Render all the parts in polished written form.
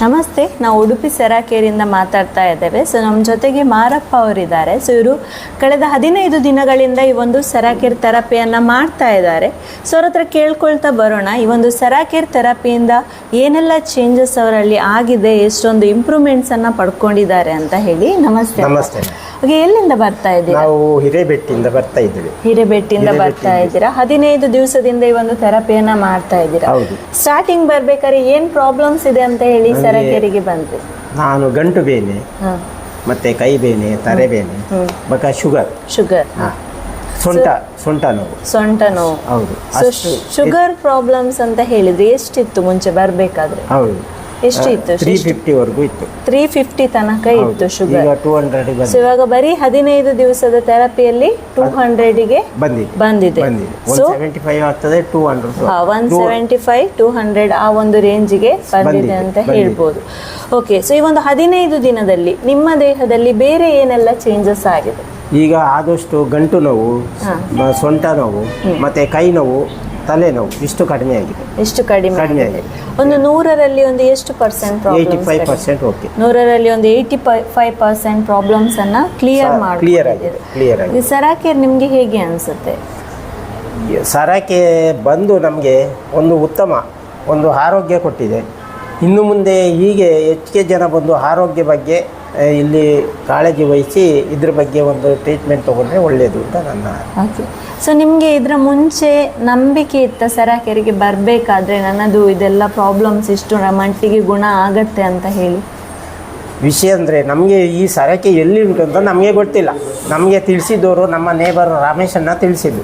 ನಮಸ್ತೆ, ನಾವು ಉಡುಪಿ ಸೆರಾಕೇರಿಂದ ಮಾತಾಡ್ತಾ ಇದ್ದೇವೆ. ಸೊ ನಮ್ಮ ಜೊತೆಗೆ ಮಾರಪ್ಪ ಅವರಿದ್ದಾರೆ. ಸೊ ಇವರು ಕಳೆದ 15 ದಿನಗಳಿಂದ ಈ ಒಂದು ಸೆರಾಕೇರ್ ಥೆರಪಿಯನ್ನು ಮಾಡ್ತಾ ಇದ್ದಾರೆ. ಸೊ ಅವ್ರ ಹತ್ರ ಕೇಳ್ಕೊಳ್ತಾ ಬರೋಣ, ಈ ಒಂದು ಸೆರಾಕೇರ್ ಥೆರಪಿಯಿಂದ ಏನೆಲ್ಲ ಚೇಂಜಸ್ ಅವರಲ್ಲಿ ಆಗಿದೆ, ಎಷ್ಟೊಂದು ಇಂಪ್ರೂವ್ಮೆಂಟ್ಸನ್ನು ಪಡ್ಕೊಂಡಿದ್ದಾರೆ ಅಂತ ಹೇಳಿ. ನಮಸ್ತೆ. ನಮಸ್ತೆ. ಹಾಗೆ ಎಲ್ಲಿಂದ ಬರ್ತಾ ಇದ್ದೀರಾ? ನಾವು ಹಿರೇಬೆಟ್ಟಿಂದ ಬರ್ತಾ ಇದ್ದೀವಿ. ಹಿರೇಬೆಟ್ಟಿಂದ ಬರ್ತಾ ಇದ್ದೀರಾ. 15 ದಿವಸದಿಂದ ಈ ಒಂದು ಥೆರಪಿಯನ್ನ ಮಾಡ್ತಾ ಇದ್ದೀರಾ. ಸ್ಟಾರ್ಟಿಂಗ್ ಬರ್ಬೇಕಾದ್ರೆ ಏನ್ ಪ್ರಾಬ್ಲಮ್ಸ್ ಇದೆ ಅಂತ ಹೇಳಿ ಸೆರಾಕೇರಿಗೆ ಬಂದ್ರಿ? ನಾನು ಗಂಟು ಬೇನೆ, ಮತ್ತೆ ಕೈ ಬೇನೆ, ತರೆ ಬೇನೆ, ಬಕ ಶುಗರ್ ಸೊಂಟ ನೋವು. ಹೌದು. ಶುಗರ್ ಪ್ರಾಬ್ಲಮ್ಸ್ ಅಂತ ಹೇಳಿದ್ರಿ, ಎಷ್ಟಿತ್ತು ಮುಂಚೆ ಬರ್ಬೇಕಾದ್ರೆ? ಹೌದು, ಎಷ್ಟಿತ್ತು? 350 ವರೆಗೂ ಇತ್ತು. 350 ತನಕ ಇತ್ತು ಶುಗರ್. ಈಗ 200 ಸೊ ಇವಾಗ ಬರೀ 15 ದಿವಸದ ಥೆರಪಿಯಲ್ಲಿ 200ಗೆ ಬಂದಿದೆ. ಸೊ 175 ಆಗ್ತದೆ, 200 175 200 ಆ ಒಂದು ರೇಂಜಿಗೆ ಬಂದಿದೆ ಅಂತ ಹೇಳ್ಬೋದು. ಓಕೆ, ಸೊ ಈ ಒಂದು 15 ದಿನದಲ್ಲಿ ನಿಮ್ಮ ದೇಹದಲ್ಲಿ ಬೇರೆ ಏನೆಲ್ಲ ಚೇಂಜಸ್ ಆಗಿದೆ? ಈಗ ಆದಷ್ಟು ಗಂಟು ನೋವು, ಸೊಂಟ ನೋವು, ಮತ್ತೆ ಕೈ ನೋವು, ತಲೆನೋವು ಇಷ್ಟು ಕಡಿಮೆ ಆಗಿದೆ. ಎಷ್ಟು ಕಡಿಮೆ ಆಗಿದೆ? ಒಂದು 100ರಲ್ಲಿ ಒಂದು ಎಷ್ಟು ಪರ್ಸೆಂಟ್? 85% ಓಕೆ. 100ರಲ್ಲಿ ಒಂದು 85% ಪ್ರಾಬ್ಲಮ್ಸ್ ಅನ್ನ ಕ್ಲಿಯರ್ ಆಗಿದೆ. ಸೆರಾಕೇರ್ ನಿಮ್ಗೆ ಹೇಗೆ ಅನ್ಸುತ್ತೆ? ಸೆರಾಕೆ ಬಂದು ನಮಗೆ ಒಂದು ಉತ್ತಮ ಒಂದು ಆರೋಗ್ಯ ಕೊಟ್ಟಿದೆ. ಇನ್ನು ಮುಂದೆ ಹೀಗೆ ಹೆಚ್ಚಿಗೆ ಜನ ಬಂದು ಆರೋಗ್ಯ ಬಗ್ಗೆ ಇಲ್ಲಿ ಕಾಳಜಿ ವಹಿಸಿ ಇದ್ರ ಬಗ್ಗೆ ಒಂದು ಟ್ರೀಟ್ಮೆಂಟ್ ತೊಗೊಂಡ್ರೆ ಒಳ್ಳೆಯದು ಅಂತ ನನ್ನ. ಓಕೆ, ಸೊ ನಿಮಗೆ ಇದರ ಮುಂಚೆ ನಂಬಿಕೆ ಇತ್ತ ಸೆರಾಕೇರಿಗೆ ಬರಬೇಕಾದ್ರೆ ನನ್ನದು ಇದೆಲ್ಲ ಪ್ರಾಬ್ಲಮ್ಸ್ ಇಷ್ಟು ಮಟ್ಟಿಗೆ ಗುಣ ಆಗತ್ತೆ ಅಂತ ಹೇಳಿ? ವಿಷಯ ಅಂದರೆ ನಮಗೆ ಈ ಸೆರಾಕೆ ಎಲ್ಲಿ ಉಂಟು ಅಂತ ನಮಗೆ ಗೊತ್ತಿಲ್ಲ. ನಮಗೆ ತಿಳಿಸಿದವರು ನಮ್ಮ ನೇಬರ್ ರಮೇಶನ್ನ ತಿಳಿಸಿದ್ದು.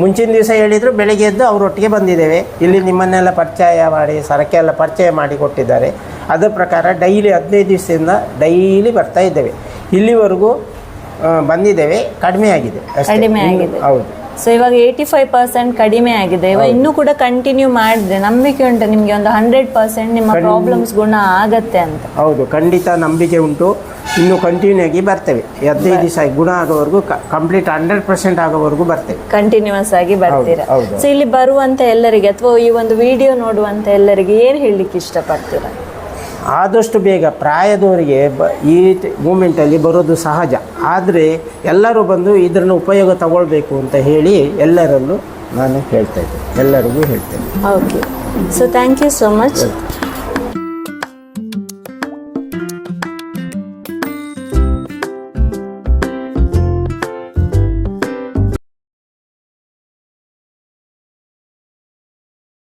ಮುಂಚಿನ ದಿವಸ ಹೇಳಿದರು, ಬೆಳಗ್ಗೆ ಎದ್ದು ಅವರೊಟ್ಟಿಗೆ ಬಂದಿದ್ದೇವೆ, ಇಲ್ಲಿ ನಿಮ್ಮನ್ನೆಲ್ಲ ಪರಿಚಯ ಮಾಡಿ ಸೆರಾಕೆ ಎಲ್ಲ ಪರಿಚಯ ಮಾಡಿ ಕೊಟ್ಟಿದ್ದಾರೆ. ಅದರ ಪ್ರಕಾರ ಡೈಲಿ 15 ದಿವಸದಿಂದ ಡೈಲಿ ಬರ್ತಾ ಇದ್ದೇವೆ. ಇಲ್ಲಿವರೆಗೂ ಬಂದಿದ್ದೇವೆ, ಕಡಿಮೆ ಆಗಿದೆ. ಹೌದು. ಸೊ ಇವಾಗ 85% ಕಡಿಮೆ ಆಗಿದೆ. ಇವಾಗ ಇನ್ನೂ ಕೂಡ ಕಂಟಿನ್ಯೂ ಮಾಡಿದ್ರೆ ನಂಬಿಕೆ ಉಂಟು ನಿಮಗೆ ಒಂದು 100% ನಿಮ್ಮ ಪ್ರಾಬ್ಲಮ್ಸ್ ಗುಣ ಆಗತ್ತೆ ಅಂತ? ಹೌದು, ಖಂಡಿತ ನಂಬಿಕೆ ಉಂಟು. ಇನ್ನು ಕಂಟಿನ್ಯೂ ಆಗಿ ಬರ್ತೇವೆ. 15 ದಿವಸ ಗುಣ ಆಗೋವರೆಗೂ, ಕಂಪ್ಲೀಟ್ 100% ಆಗೋವರೆಗೂ ಬರ್ತೇವೆ. ಕಂಟಿನ್ಯೂಸ್ ಆಗಿ ಬರ್ತೀರಾ? ಸೊ ಇಲ್ಲಿ ಬರುವಂತ ಎಲ್ಲರಿಗೆ ಅಥವಾ ಈ ಒಂದು ವಿಡಿಯೋ ನೋಡುವಂತ ಎಲ್ಲರಿಗೆ ಏನು ಹೇಳಲಿಕ್ಕೆ ಇಷ್ಟಪಡ್ತೀರಾ? ಆದಷ್ಟು ಬೇಗ ಪ್ರಾಯದವರಿಗೆ ಈ ಮೂಮೆಂಟಲ್ಲಿ ಬರೋದು ಸಹಜ, ಆದರೆ ಎಲ್ಲರೂ ಬಂದು ಇದನ್ನು ಉಪಯೋಗ ತಗೊಳ್ಬೇಕು ಅಂತ ಹೇಳಿ ಎಲ್ಲರಲ್ಲೂ ನಾನು ಹೇಳ್ತಾ ಇದ್ದೇನೆ, ಎಲ್ಲರಿಗೂ ಹೇಳ್ತೇನೆ. Okay, so thank you so much.